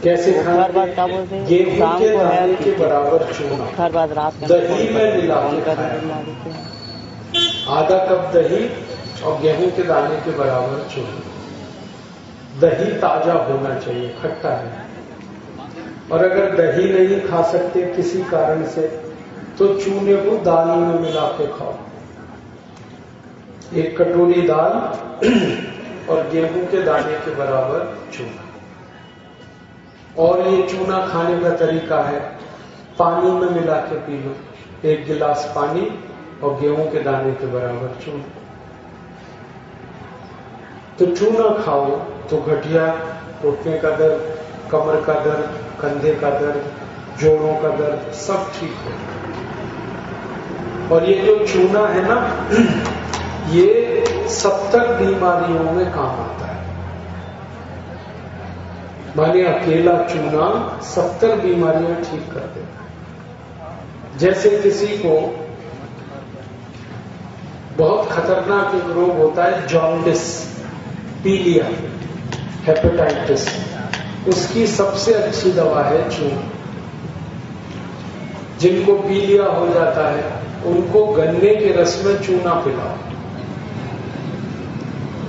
कैसे खाएं? हर बात क्या बोलते हैं, गेहूं शाम के को है दाने के बराबर चूना हर बात रात में दही में मिला फोन के कर खाया। देते हैं। आधा कप दही और गेहूं के दाने के बराबर चूना। दही ताजा होना चाहिए, खट्टा नहीं। और अगर दही नहीं खा सकते किसी कारण से तो चूने को दाल में मिला के खाओ। 1 कटोरी दाल और गेहूं के दाने के बराबर चूना। और ये चूना खाने का तरीका है, पानी में मिला के पी लो। 1 गिलास पानी और गेहूं के दाने के बराबर चूना। तो चूना खाओ तो गठिया, घुटने का दर्द, कमर का दर्द, कंधे का दर्द, जोड़ों का दर्द सब ठीक हो। और ये जो चूना है ना, ये 70 बीमारियों में काम आता है। माने अकेला चूना 70 बीमारियां ठीक कर देता है। जैसे किसी को बहुत खतरनाक एक रोग होता है जॉन्डिस, पीलिया, हेपेटाइटिस, उसकी सबसे अच्छी दवा है चूना। जिनको पीलिया हो जाता है उनको गन्ने के रस में चूना पिलाओ।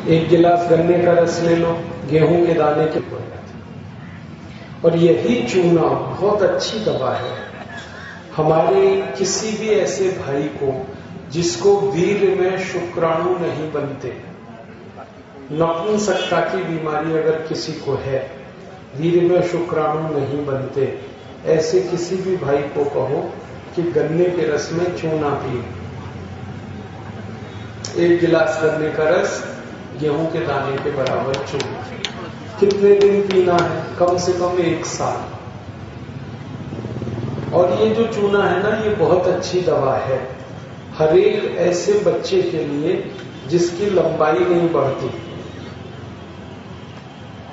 1 गिलास गन्ने का रस ले लो, गेहूं के दाने के पड़ जाते। और यही चूना बहुत अच्छी दवा है हमारे किसी भी ऐसे भाई को जिसको वीर्य में शुक्राणु नहीं बनते। नपुंसकता की बीमारी अगर किसी को है, वीर्य में शुक्राणु नहीं बनते, ऐसे किसी भी भाई को कहो कि गन्ने के रस में चूना पिए। 1 गिलास गन्ने का रस, गेहूं के दाने के बराबर चूना। कितने दिन पीना है? कम से कम 1 साल। और ये जो चूना है ना, ये बहुत अच्छी दवा है हर एक ऐसे बच्चे के लिए जिसकी लंबाई नहीं बढ़ती।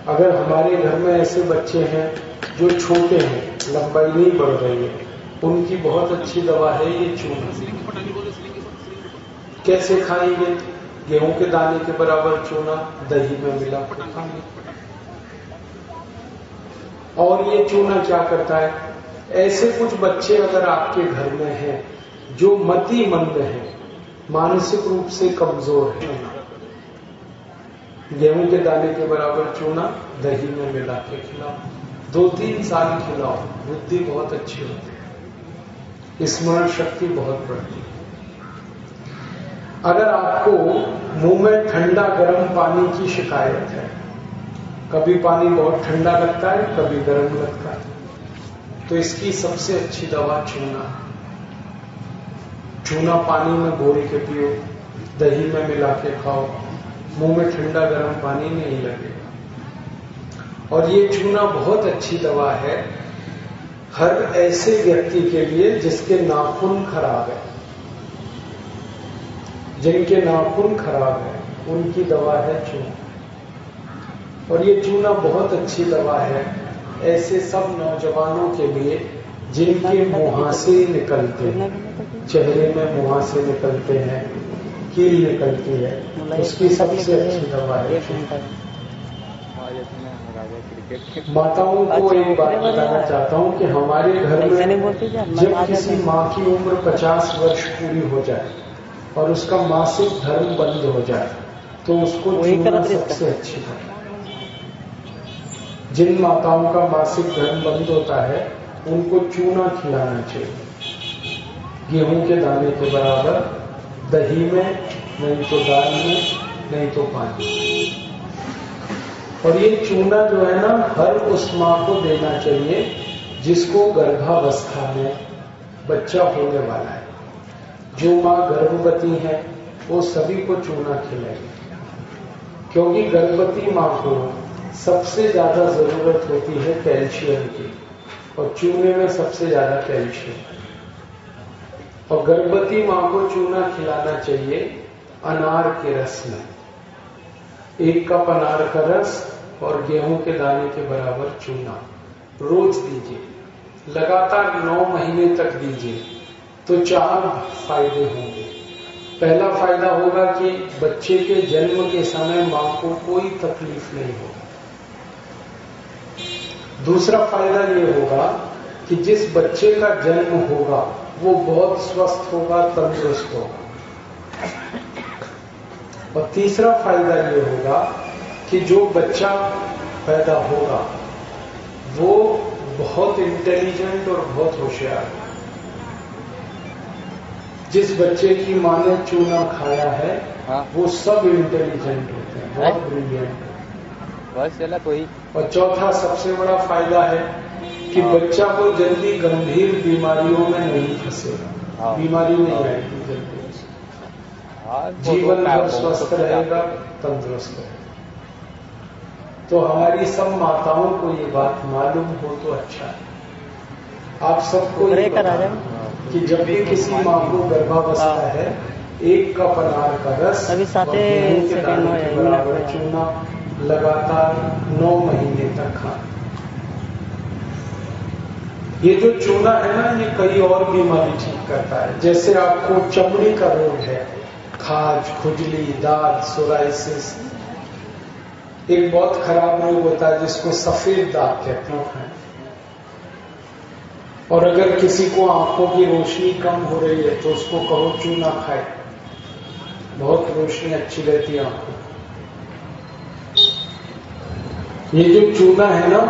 अगर हमारे घर में ऐसे बच्चे हैं जो छोटे हैं, लंबाई नहीं बढ़ रही है, उनकी बहुत अच्छी दवा है ये चूना। कैसे खाएंगे? गेहूं के दाने के बराबर चूना दही में मिला कर खाएंगे। और ये चूना क्या करता है? ऐसे कुछ बच्चे अगर आपके घर में हैं जो मतिमंद हैं, मानसिक रूप से कमजोर हैं, गेहूं के दाने के बराबर चूना दही में मिला के खिलाओ। 2-3 साल खिलाओ, बुद्धि बहुत अच्छी होती है, स्मरण शक्ति बहुत बढ़ती है। अगर आपको मुंह में ठंडा गर्म पानी की शिकायत है, कभी पानी बहुत ठंडा लगता है, कभी गर्म लगता है, तो इसकी सबसे अच्छी दवा चूना। चूना पानी में घोल के पियो, दही में मिला के खाओ, मुंह में ठंडा गर्म पानी नहीं लगेगा। और ये चूना बहुत अच्छी दवा है हर ऐसे व्यक्ति के लिए जिसके नाखून खराब है। जिनके नाखून खराब है उनकी दवा है चूना। और ये चूना बहुत अच्छी दवा है ऐसे सब नौजवानों के लिए जिनके मुहासे निकलते हैं, चेहरे में मुहासे निकलते हैं, कील निकलती है, उसकी सबसे अच्छी दवा है चूना। माताओं को एक बात बताना चाहता हूँ कि हमारे घर में जब किसी माँ की उम्र 50 वर्ष पूरी हो जाए और उसका मासिक धर्म बंद हो जाए तो उसको चूना सबसे अच्छी है। जिन माताओं का मासिक धर्म बंद होता है उनको चूना खिलाना चाहिए, गेहूं के दाने के बराबर, दही में, नहीं तो दाल में, नहीं तो पानी। और ये चूना जो है ना, हर उस माँ को देना चाहिए जिसको गर्भावस्था में बच्चा होने वाला है। जो माँ गर्भवती है वो सभी को चूना खिलाएगी, क्योंकि गर्भवती माँ को सबसे ज्यादा जरूरत होती है कैल्शियम की, और चूने में सबसे ज्यादा कैल्शियम है। और गर्भवती माँ को चूना खिलाना चाहिए अनार के रस में। 1 कप अनार का रस और गेहूं के दाने के बराबर चूना रोज दीजिए, लगातार 9 महीने तक दीजिए तो 4 फायदे होंगे। पहला फायदा होगा कि बच्चे के जन्म के समय मां को कोई तकलीफ नहीं होगी। दूसरा फायदा ये होगा कि जिस बच्चे का जन्म होगा वो बहुत स्वस्थ होगा, तंदुरुस्त होगा। और तीसरा फायदा ये होगा कि जो बच्चा पैदा होगा वो बहुत इंटेलिजेंट और बहुत होशियार है। जिस बच्चे की माँ ने चूना खाया है वो सब इंटेलिजेंट होते हैं, बहुत ब्रिलियंट। बस चला कोई। और चौथा सबसे बड़ा फायदा है कि बच्चा को जल्दी गंभीर बीमारियों में नहीं फंसेगा, बीमारी नहीं आएगी जल्दी, जीवन भर स्वस्थ रहेगा, तंदुरुस्त रहेगा। तो हमारी सब माताओं को ये बात मालूम हो तो अच्छा है। आप सबको ये पता है कि जब भी किसी माँ को गर्भावस्था है, 1 कप अनार का रस और गेहूं के दाने के बराबर चूना लगातार 9 महीने तक खाना। ये जो चूना है ना, ये कई और बीमारी ठीक करता है। जैसे आपको चमड़ी का रोग है, खाज, खुजली, दाद, सोराइसिस, एक बहुत खराब रोग होता है जिसको सफेद दाग कहते हैं। और अगर किसी को आंखों की रोशनी कम हो रही है तो उसको कहो चूना खाए, बहुत रोशनी अच्छी रहती है आंखों। ये जो चूना है ना,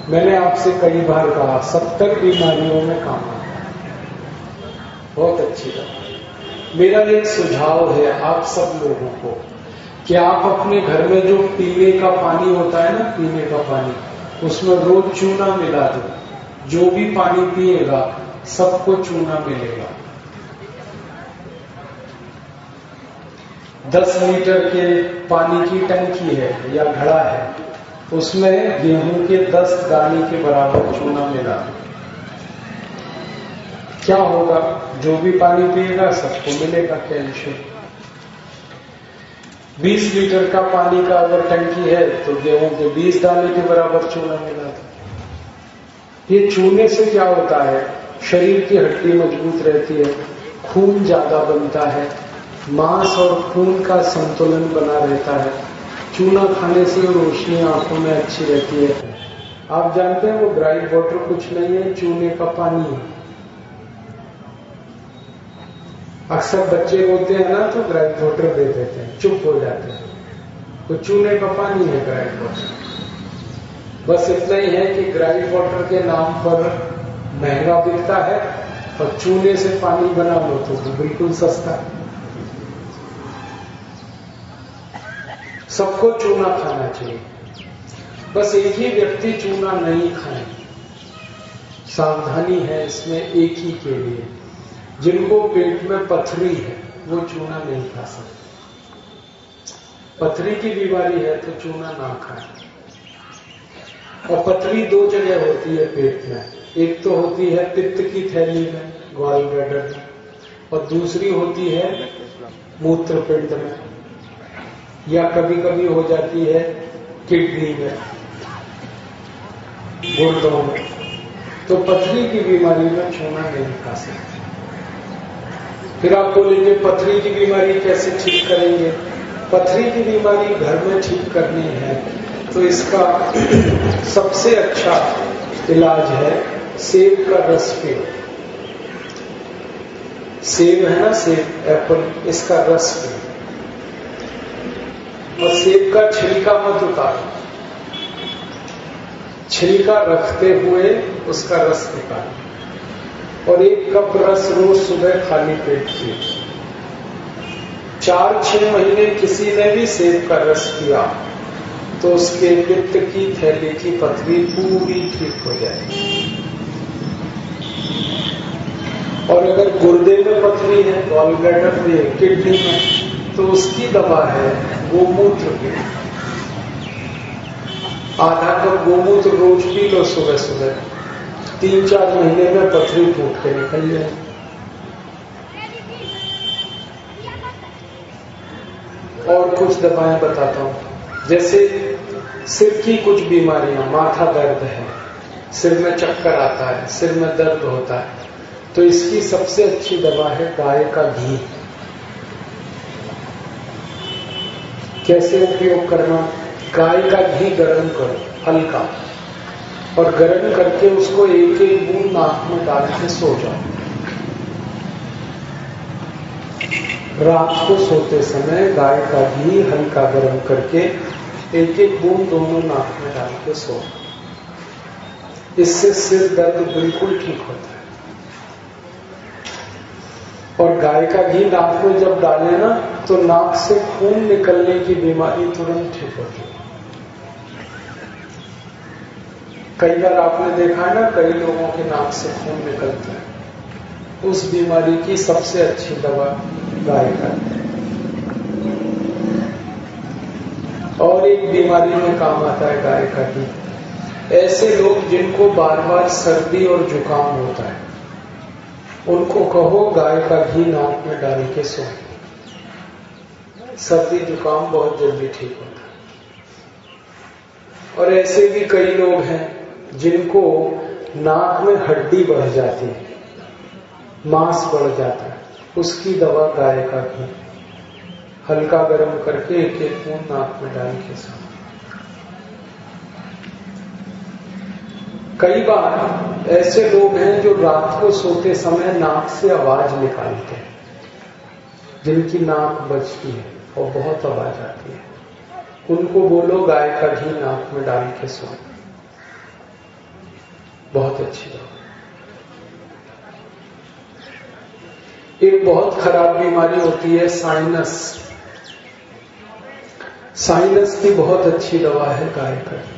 मैंने आपसे कई बार कहा 70 बीमारियों में काम आता है, बहुत अच्छी बात। मेरा एक सुझाव है आप सब लोगों को कि आप अपने घर में जो पीने का पानी होता है ना, पीने का पानी, उसमें रोज चूना मिला दो। जो भी पानी पिएगा सबको चूना मिलेगा। 10 लीटर के पानी की टंकी है या घड़ा है, उसमें गेहूं के 10 दाने के बराबर चूना मिला। क्या होगा? जो भी पानी पिएगा सबको मिलेगा कैल्शियम। 20 लीटर का पानी का अगर टंकी है तो गेहूं के 20 दाने के बराबर चूना मिला। ये चूने से क्या होता है? शरीर की हड्डी मजबूत रहती है, खून ज्यादा बनता है, मांस और खून का संतुलन बना रहता है। चूना खाने से रोशनी आंखों में अच्छी रहती है। आप जानते हैं वो ब्राइट वाटर कुछ नहीं है, चूने का पानी है। अक्सर बच्चे रोते हैं ना तो ब्राइट वाटर दे देते हैं, चुप हो जाते हैं। तो चूने का पानी है ब्राइट वाटर। बस इतना ही है कि ग्राइट वाटर के नाम पर महंगा बिकता है और चूने से पानी बना लो तो वो बिल्कुल सस्ता है। सबको चूना खाना चाहिए, बस एक ही व्यक्ति चूना नहीं खाए। सावधानी है इसमें एक ही के लिए, जिनको पेट में पथरी है वो चूना नहीं खा सकते। पथरी की बीमारी है तो चूना ना खाए। और पथरी 2 जगह होती है पेट में, एक तो होती है पित्त की थैली में, गॉल ब्लैडर में, और दूसरी होती है मूत्रपिंड में, या कभी कभी हो जाती है किडनी में, गुर्दों में। तो पथरी की बीमारी में चूना नहीं खा सकते। फिर आप बोलेंगे पथरी की बीमारी कैसे ठीक करेंगे? पथरी की बीमारी घर में ठीक करनी है तो इसका सबसे अच्छा इलाज है सेब का रस पियो। सेब है ना, सेब, एप्पल, इसका रस पियो। और सेब का छिलका मत उतारो, छिलका रखते हुए उसका रस निकालो और 1 कप रस रोज सुबह खाली पेट पियो। 4-6 महीने किसी ने भी सेब का रस पिया तो उसके पित्त की थैली की पथरी पूरी ठीक हो जाएगी। और अगर गुर्दे में पथरी है, गॉल ब्लैडर में, किडनी में, तो उसकी दवा है गोमूत्र की। आधा कप गोमूत्र रोज पी लो सुबह सुबह, 3-4 महीने में पथरी टूट के निकल जाए। और कुछ दवाएं बताता हूं, जैसे सिर की कुछ बीमारियां, माथा दर्द है, सिर में चक्कर आता है, सिर में दर्द होता है, तो इसकी सबसे अच्छी दवा है गाय का घी। कैसे उपयोग करना? गाय का घी गर्म करो हल्का और गर्म करके उसको एक एक बूंद नाक में डाल के सो जाओ। रात को सोते समय गाय का घी हल्का गर्म करके एक एक बूंद दोनों नाक में डाल के सो। इससे सिर दर्द बिल्कुल ठीक होता है। और गाय का घी नाक में जब डाले ना तो नाक से खून निकलने की बीमारी तुरंत ठीक होती है। कई बार आपने देखा है ना, कई लोगों के नाक से खून निकलता है। उस बीमारी की सबसे अच्छी दवा गाय का घी। और एक बीमारी में काम आता है गाय का घी। ऐसे लोग जिनको बार बार सर्दी और जुकाम होता है, उनको कहो गाय का घी नाक में डाल के सो। सर्दी जुकाम बहुत जल्दी ठीक होता है। और ऐसे भी कई लोग हैं जिनको नाक में हड्डी बढ़ जाती है, मांस बढ़ जाता है, उसकी दवा गाय का घी हल्का गर्म करके एक एक बूंद नाक में डाल के सो। कई बार ऐसे लोग हैं जो रात को सोते समय नाक से आवाज निकालते हैं, जिनकी नाक बजती है और बहुत आवाज आती है, उनको बोलो गाय का घी नाक में डाल के सो। बहुत अच्छी बात। एक बहुत खराब बीमारी होती है साइनस। साइनस की बहुत अच्छी दवा है गाय का घी।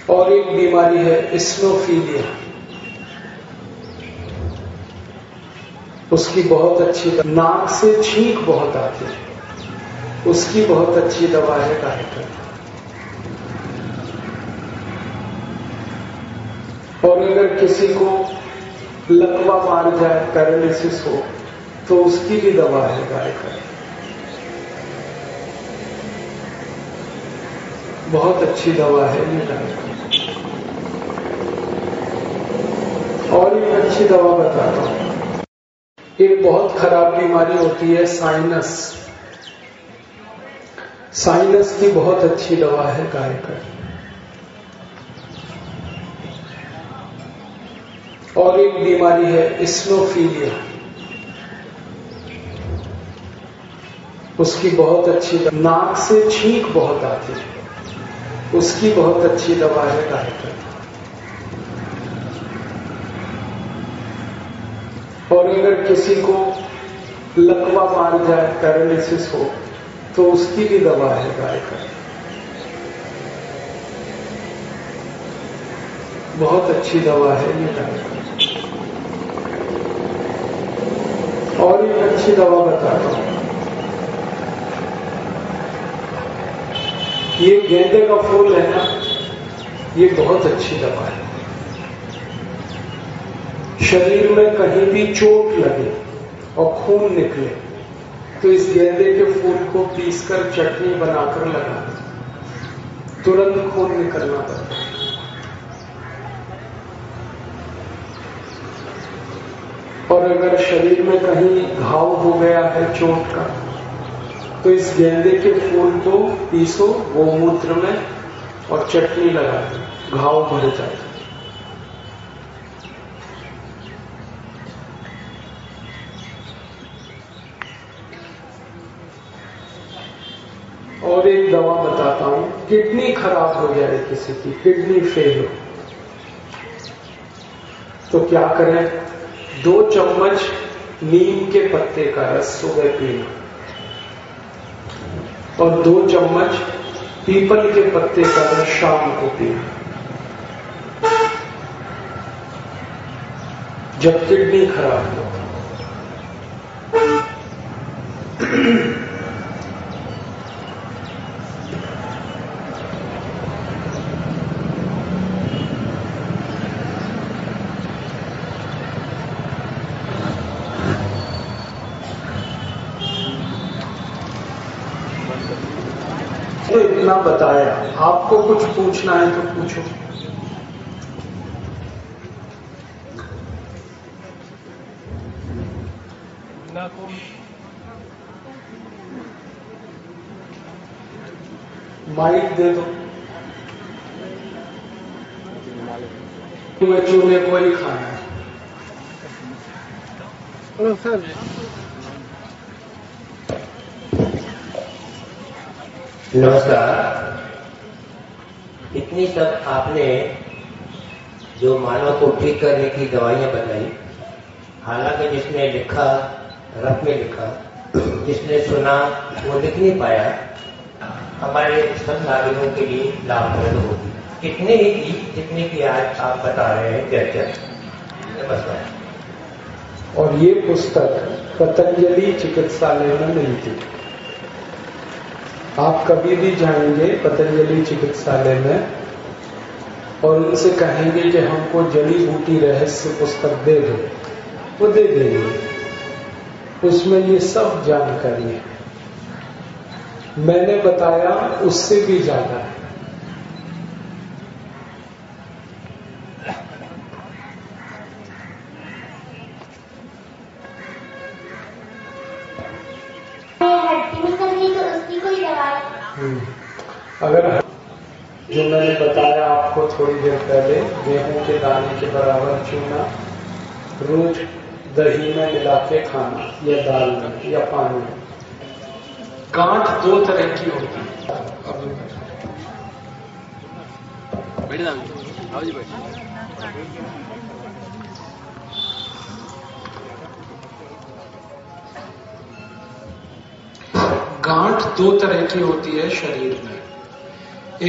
और एक बीमारी है इस्नोफीलिया, उसकी बहुत अच्छी नाक से छींक बहुत आती है, उसकी बहुत अच्छी दवा है गाय का घी। और अगर किसी को लकवा मार जाए, पैरालिसिस हो, तो उसकी भी दवा है गाय का घी। बहुत अच्छी दवा है ये गाय का। और एक अच्छी दवा बताता हूं। एक बहुत खराब बीमारी होती है साइनस। साइनस की बहुत अच्छी दवा है गाय का घी। और एक बीमारी है इस्नोफीलिया, उसकी बहुत अच्छी नाक से छींक बहुत आती है, उसकी बहुत अच्छी दवा है गाय का घी। और अगर किसी को लकवा मार जाए, पैरालिसिस हो, तो उसकी भी दवा है गाय का घी। बहुत अच्छी दवा है ये गाय का घी। और एक अच्छी दवा बताता हूं। ये गेंदे का फूल है ना, ये बहुत अच्छी दवा है। शरीर में कहीं भी चोट लगे और खून निकले तो इस गेंदे के फूल को पीसकर चटनी बनाकर लगा दे, तुरंत खून निकलना पड़ता है। और अगर शरीर में कहीं घाव हो गया है चोट का, तो इस गेंदे के फूल को पीसो गोमूत्र में और चटनी लगा दो, घाव भर जाता है। और एक दवा बताता हूं। किडनी खराब हो जाए किसी की, किडनी फेल हो, तो क्या करें? 2 चम्मच नीम के पत्ते का रस सुबह पीना और 2 चम्मच पीपल के पत्ते का रस शाम को पीना। जब किडनी खराब हो। तो इतना बताया, आपको कुछ पूछना है तो पूछो। माइक दे दो। चूने को ही खाना है। Hello sir. नमस्कार। इतनी सब आपने जो मानव को ठीक करने की दवाइयां बताई, हालांकि जिसने लिखा रफ में लिखा, जिसने सुना वो लिख नहीं पाया, हमारे सब नागरिकों के लिए लाभप्रद होगी। इतने ही की जितने की आज आप बता रहे हैं चर्चा। नमस्कार। और ये पुस्तक पतंजलि चिकित्सालय में मिलती। आप कभी भी जाएंगे पतंजलि चिकित्सालय में और उनसे कहेंगे कि हमको जड़ी बूटी रहस्य पुस्तक दे दो, वो दे देंगे। उसमें ये सब जानकारी है। मैंने बताया उससे भी ज्यादा है। अगर जो मैंने बताया आपको थोड़ी देर पहले, गेहूं के दाने के बराबर चूना रोज दही में मिला के खाना या दाल में या पानी में। गांठ दो तरह की होती है। गांठ दो तरह की होती है शरीर में।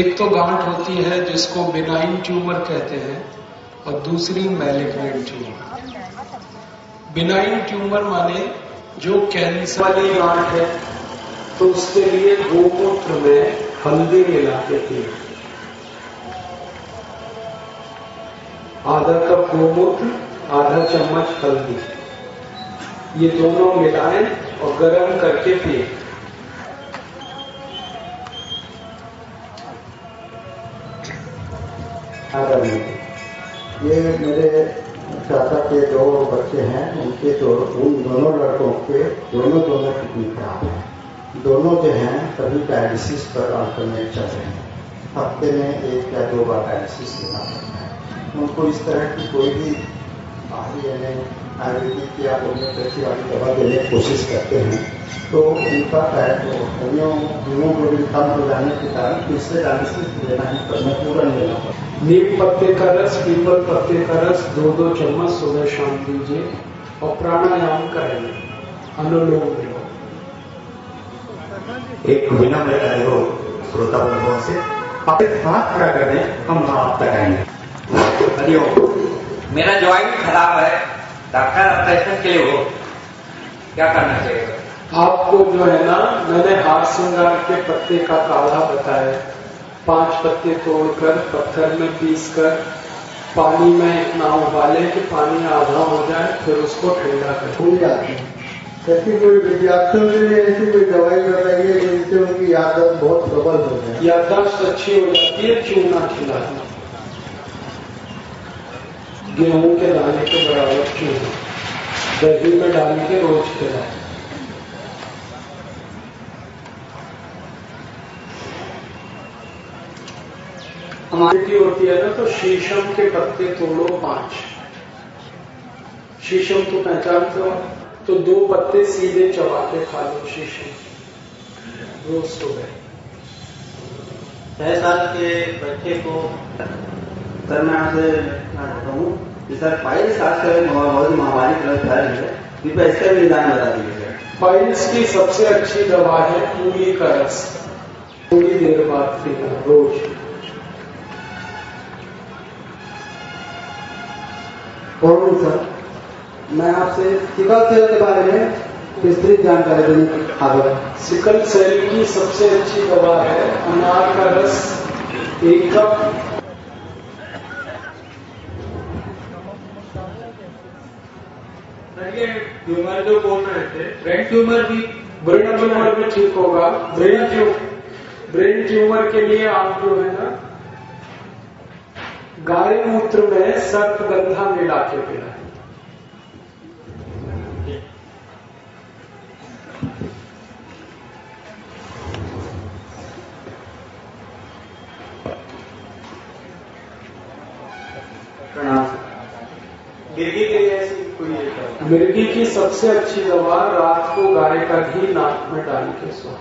एक तो गांठ होती है जिसको बिनाइन ट्यूमर कहते हैं और दूसरी मैलिग्नेंट ट्यूमर। बिनाइन ट्यूमर माने जो कैंसर वाली गांठ है, तो उसके लिए गोमूत्र में हल्दी मिला के पिए। आधा कप गोमूत्र, आधा चम्मच हल्दी, ये दोनों मिलाएं और गर्म करके पिए। ये मेरे चाचा के दो बच्चे हैं, उनके तो उन दोनों लड़कों के दोनों किडनी खराब है। दोनों जो हैं सभी डायलिसिस पर अल्टरनेट चल रहे हैं। हफ्ते में 1 या 2 बार डायलिसिस लेना पड़ता है। उनको इस तरह की कोई भी बाहरी यानी आयुर्वेदिक या होम्योपैथी वाली दवा देने की कोशिश करते हैं, तो उनका हीमोग्लोबिन कम हो जाने के कारण फिर से डायलिसिस लेना ही पड़ना, पूरा लेना पड़ता है। नीम पत्ते का रस, पीपल पत्ते का रस 2-2 चम्मच सुबह शाम दीजिए और प्राणायाम करेंगे, अनुलोम विलोम। एक विनम्र अनुरोध श्रोता बंधुओं से, आप हाथ खड़ा कर दें, हम आप तक आएंगे। हरिओम। मेरा ज्वाइंट खराब है, डॉक्टर ऑपरेशन के लिए हो, क्या करना चाहिए? आपको जो है ना, मैंने हाथ श्रृंगार के पत्ते का काढ़ा बताया। 5 पत्ते तोड़कर पत्थर में पीसकर पानी में इतना उबाले कि पानी आधा हो जाए, फिर उसको ठंडा कर भूल जाते हैं। ऐसी कोई विद्यार्थियों के लिए ऐसी कोई दवाई बताइए जिससे उनकी याददाश्त बहुत प्रबल हो जाए। याददाश्त अच्छी हो जाती है। चूना खिलाना, गेहूं के दाने के बराबर चूना दही में डाल के रोज खिलाए। हमारी होती है ना, तो शीशम के पत्ते तोड़ो 5। शीशम तो पहचानते हो, तो 2 पत्ते सीधे चबा के खा लो शीशम रोज सुबह। 6 साल के बच्चे को सर मैं आपसे बताता हूँ कि सर फाइल्स आजकल बहुत महामारी की तरफ फैल रही है, कृपया इसका भी निदान बता दीजिए। फाइल्स की सबसे अच्छी दवा है मूली का रस, थोड़ी देर बाद पीना रोज। और सर मैं आपसे सिकल सेल के बारे में विस्तृत जानकारी देने की आग्रह। सिकल सेल की सबसे अच्छी दवा है अनार का रस 1 कप। ट्यूमर जो बोल रहे थे, ब्रेन ट्यूमर भी ठीक होगा। ब्रेन ट्यूमर के लिए आप जो है ना, गाय मूत्र में सर्पगंधा मिला के पिलाएं। मिर्गी के लिए ऐसी कोई एक है? मिर्गी की सबसे अच्छी दवा रात को गाय का घी नाक में डाल के सो।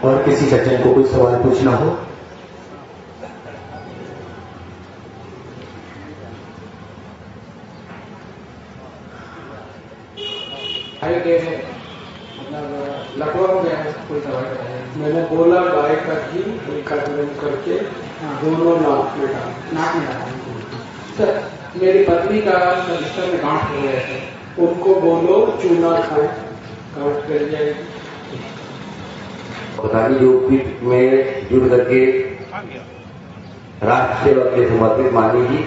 और किसी सज्जन को कोई सवाल पूछना हो? लगभग हो गया है, कोई सवाल बताइए। मैंने बोला गाय का घी एक गर्म करके दोनों नाक में डाल। नाक में डाला। सर मेरी पत्नी का बिस्तर में गांठ हो गया है, उनको बोलो चूना खाए, गांठ कर जाएगी। बतानी योगपीठ में जुड़ करके राष्ट्र सेवा के समर्पित मानी जी,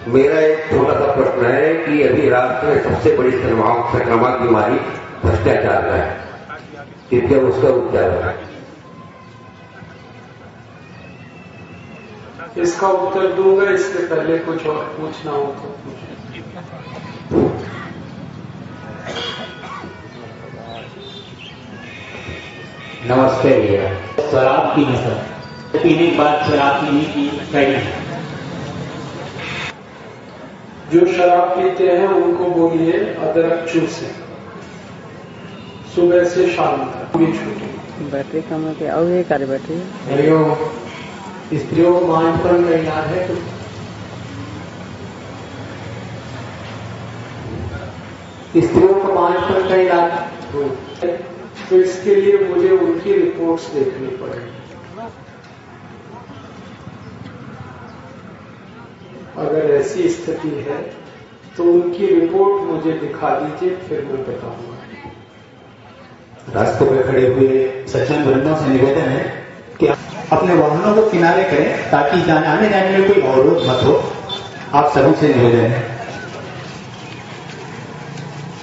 मेरा एक छोटा सा प्रश्न है कि अभी राष्ट्र में सबसे बड़ी संक्रामक बीमारी भ्रष्टाचार का है, कृपया उसका उपचार है। इसका उत्तर दूंगा, इसके पहले कुछ और पूछना हो तो पूछो। नमस्ते भैया। शराब पीने सर, पीने के बाद शराब पीने की सही है। जो शराब पीते हैं उनको बोलिए अदरक चूसे, सुबह से शाम तक भी छूटे। बैटरी कम है क्या? और ये कार्य बैटरी हरिओम। स्त्रियों को मानपन का इलाज है तो स्त्रियों को मानपन का इलाज, तो इसके लिए मुझे उनकी रिपोर्ट्स देखनी पड़ेगी। अगर ऐसी स्थिति है तो उनकी रिपोर्ट मुझे दिखा दीजिए, फिर मैं बताऊंगा। रास्तों पर खड़े हुए सज्जन वृंदों से निवेदन है कि अपने वाहनों को किनारे करें ताकि आने जाने में कोई अवरोध मत हो। आप सभी से निवेदन है।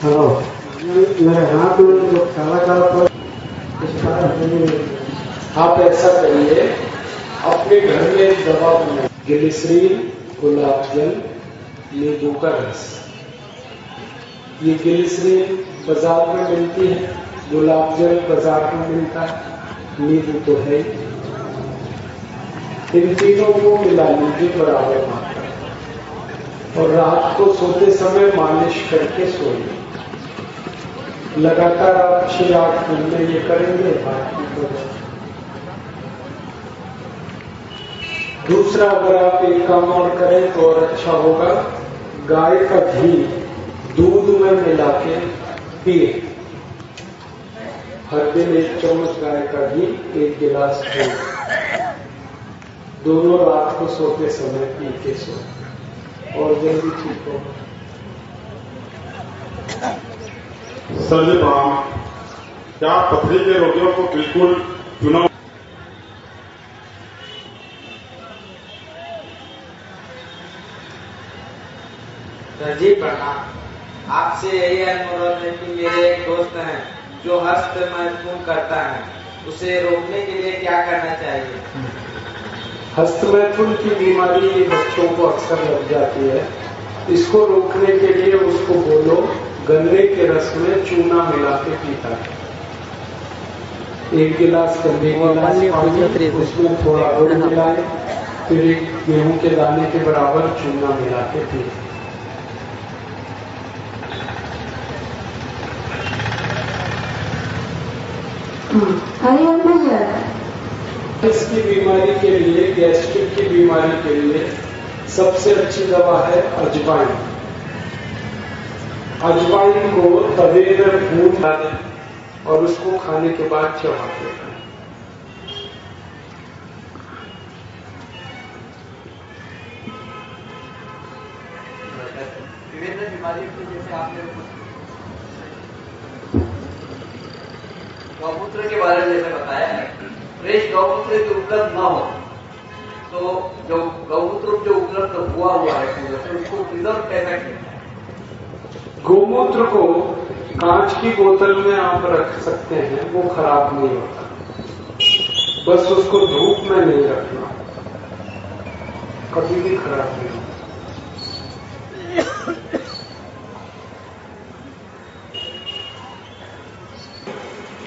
हेलो, मेरे हाथ में जो काला काला आप ऐसा करिए, अपने घर में एक दवा बनाइए, ग्लिसरीन, गुलाब जल, नींबू का रस। ये ग्लिसरीन बाजार में मिलती है, गुलाब जल बाजार में मिलता है, नींबू तो है ही। इन तीनों को मिला लीजिए बराबर मात्रा, और रात को सोते समय मालिश करके सोइए। लगातार आप 6-8 दिन में ये करेंगे, बाकी तो दूसरा, अगर आप एक काम और करें तो और अच्छा होगा, गाय का घी दूध में मिला के पिए। हर दिन 1 चम्मच गाय का घी, 1 गिलास दूध, दोनों रात को सोते समय पी के सो, और जल्दी ठीक होगा। सर जी प्रणाम। क्या पथरी के रोगियों को बिल्कुल चुनाव सर जी प्रणाम। आपसे यही अनुरोध है कि मेरे एक दोस्त हैं जो हस्त मैथुन करता है, उसे रोकने के लिए क्या करना चाहिए? हस्त मैथुन की बीमारी ये बच्चों को अक्सर लग जाती है। इसको रोकने के लिए उसको बोलो गन्ने के रस में चूना मिला के पीता है। 1 गिलास गन्ने का पानी, उसमें थोड़ा गुड़ मिलाए, फिर 1 गेहूं के दाने के बराबर चूना मिला के पिए। इसकी बीमारी के लिए, गैस्ट्रिक की बीमारी के लिए सबसे अच्छी दवा है अजवाइन। अजवाइन को तवे में भून दें और उसको खाने के बाद चबा दें। विभिन्न बीमारियों की, जैसे आपने गौमूत्र के बारे में जैसे बताया है, फ्रेश गौमूत्र जो उपलब्ध न हो, तो जो गौमूत्र जो उपलब्ध हुआ है तो उसको प्रिजर्व कैसे किया? गोमूत्र को कांच की बोतल में आप रख सकते हैं, वो खराब नहीं होता। बस उसको धूप में नहीं रखना, कभी भी खराब नहीं होता।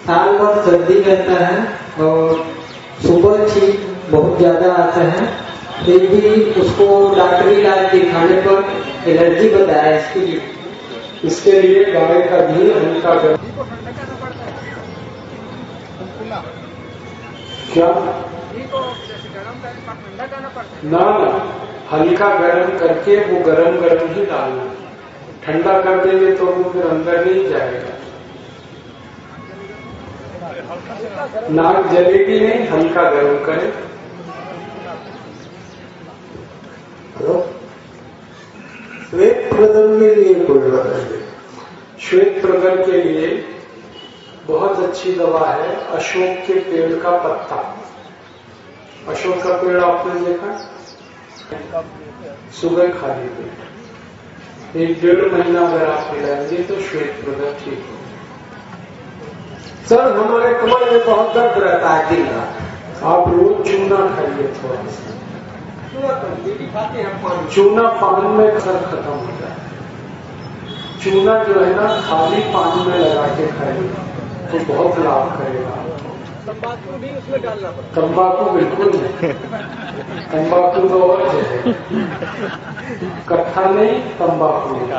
साल भर सर्दी रहता है और सुबह ठीक बहुत ज्यादा आता है, फिर भी उसको डॉक्टरी इलाज दिखाने पर एलर्जी बताया इसके लिए गाय का घी हल्का गर्म क्या ना हल्का गर्म करके वो गरम गरम ही डालना, ठंडा कर देंगे तो वो फिर अंदर नहीं जाएगा, नाक जलेगी नहीं, हल्का गर्म करें। हेलो, श्वेत प्रदर के लिए कोई बताइए। श्वेत प्रदर के लिए बहुत अच्छी दवा है अशोक के पेड़ का पत्ता। अशोक का पेड़ आपने देखा, सुबह खाली पेट 1-1.5 महीना अगर आप पिलाएंगे तो श्वेत प्रदर ठीक हो। सर हमारे कमर में बहुत दर्द रहता है दिन रात, आप रोज चूना खाइए, थोड़ा सा चूना पान में असर खत्म हो जाए। चूना जो है ना खाली पानी में लगा के खाइए तो बहुत लाभ करेगा। तंबाकू भी उसमें डालना पड़ता, तंबाकू बिल्कुल नहीं, तंबाकू तो और है, कट्ठा नहीं तंबाकू नहीं।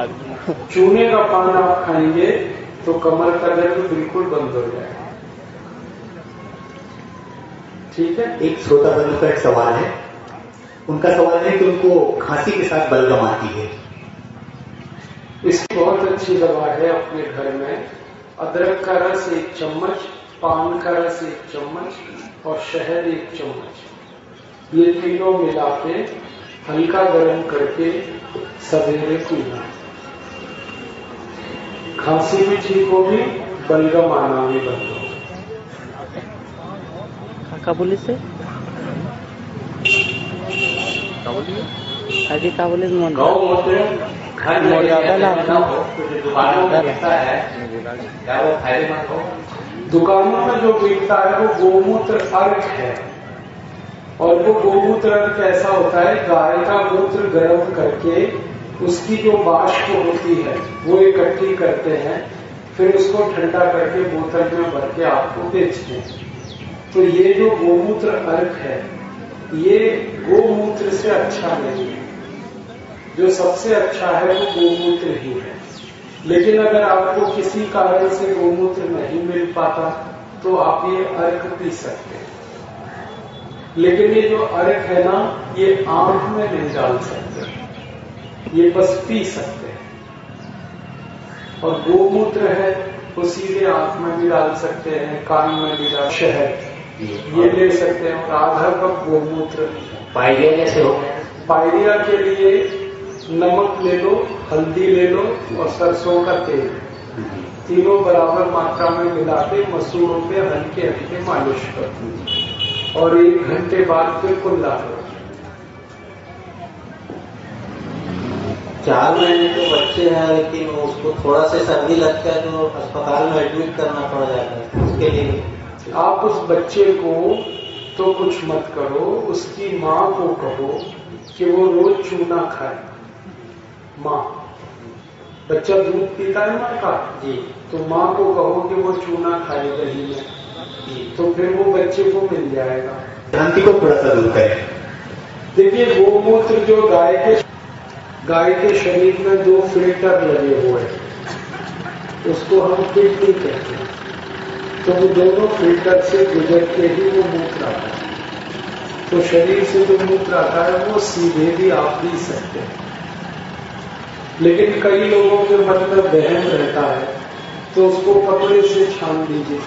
चूने का पान आप खाएंगे तो कमर का दर्द बिल्कुल बंद हो जाएगा। ठीक है। एक श्रोता बंधु का एक सवाल है, उनका सवाल है कि उनको खांसी के साथ बलगम आती है। इसकी बहुत अच्छी दवा है अपने घर में, अदरक का रस 1 चम्मच, पान का रस 1 चम्मच और शहद 1 चम्मच, ये तीनों मिला के हल्का गर्म करके सवेरे पीना। खांसी भी ठीक होगी, बलगम आना भी बंद होगा। काबुली से आगे काबुली में गौ मूत्र घर में दुकानों में मिलता है, क्या वो फायदेमंद हो? दुकानों में जो बिकता है वो गोमूत्र अर्क है, और वो गोमूत्र अर्क ऐसा होता है गाय का मूत्र गर्म करके उसकी जो वाष्प होती है वो इकट्ठी करते हैं, फिर उसको ठंडा करके बोतल में भर के आपको बेचते हैं। तो ये जो गोमूत्र अर्क है ये गोमूत्र से अच्छा नहीं है, जो सबसे अच्छा है वो गोमूत्र ही है। लेकिन अगर आपको किसी कारण से गोमूत्र नहीं मिल पाता तो आप ये अर्क पी सकते हैं, लेकिन ये जो अर्क है ना ये आंख में नहीं डाल सकते, ये बस पी सकते हैं। और गोमूत्र है वो सीधे आंख में भी डाल सकते हैं, कान में भी डाल, शहद ये ले सकते हैं। और आधा कप गोमूत्र पायरिया जैसे हो, पायरिया के लिए नमक ले लो, हल्दी ले लो और सरसों का तेल, तीनों बराबर मात्रा में मिला के मसूड़ों पे हल्के हल्के मालिश करो और 1 घंटे बाद फिर कुल्ला करो। 4 महीने के बच्चे हैं लेकिन उसको थोड़ा सा सर्दी लगता है तो अस्पताल में एडमिट करना पड़ जाता है, उसके लिए आप उस बच्चे को तो कुछ मत करो, उसकी माँ को कहो कि वो रोज चूना खाए। माँ, बच्चा दूध पीता है माँ का जी, तो माँ को कहो कि वो चूना खाए दही में जी, तो फिर वो बच्चे को मिल जाएगा। भ्रांति को थोड़ा सा दूर करें। देखिए गोमूत्र जो गाय के शरीर में 2 फिल्टर लगे हुए हैं, उसको हम किडनी कहते हैं, तो वो दोनों फिल्टर से गुजर के ही वो मूत्र आता है। तो शरीर से जो मूत्र आता है वो सीधे भी आप पी सकते हैं, लेकिन कई लोगों के मन में वहम रहता है तो उसको कपड़े से छान लीजिए।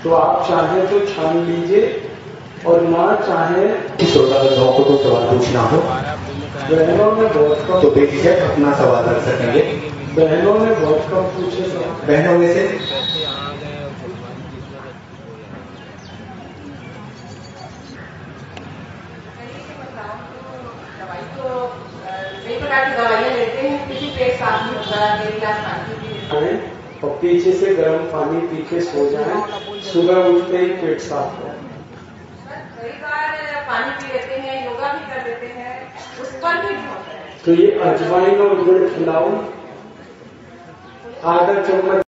तो आप चाहें तो छान लीजिए और ना चाहें श्रोता बंधुओं को तो सवाल पूछना हो, बहनों ने बहुत कम तो बेझिझक अपना सवाल कर सकेंगे। बहनों ने बहुत कम पूछे सवाल। बहनों में से दवाइयाँ लेते हैं, किसी पेट साफ नहीं होता, मेरी गिलास पानी और पीछे से गर्म पानी पी के सो जाएं, सुबह उठते ही पेट साफ हो। कई बार पानी पी लेते हैं, योगा भी कर लेते हैं, उस पर भी होता है। तो ये अजवाइन और गुड़ खिलाओ, आधा चम्मच